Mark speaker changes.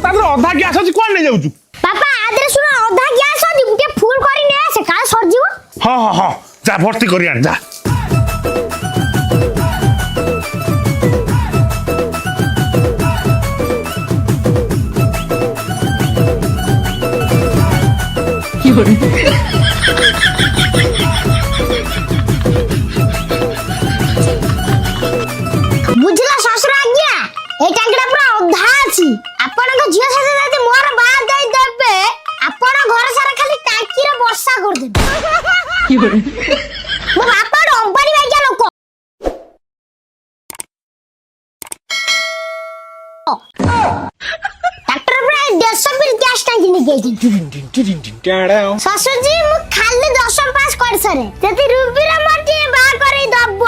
Speaker 1: ତାର ଅଧା ଗ୍ୟାସ ଅଛି କୁଆଡେ ନେଇ ଯାଉଛୁ?
Speaker 2: ବାପା ଆଦରେ ଶୁଣ ଅଧା ଗ୍ୟାସ ଅଛି ଟିକେ ଫୁଲ କରି ନେ ସେ କାଳେ ସରିଯିବ।
Speaker 1: ହଁ ହଁ ହଁ ଯା ଭର୍ତ୍ତି କରି ଆଣି ଯା।
Speaker 2: বুঝলা শ্বশুর আজ্ঞা এই টাঙ্কিটা পুরো অধা আছে আপনার ঝিও সাথে যদি মোর বাদ দেই দেবে আপনার ঘর সারা খালি টাঙ্কিরে বর্ষা করে দেবে মো বাপা অম্পানি ভাইয়া লোক ডাক্তার প্রায় 150 বিল গ্যাস টাঙ্কি নিয়ে গেছে শ্বশুরজি মু খালি 10 পাস করে সরে যদি রুবিরা মাটি বার করে দব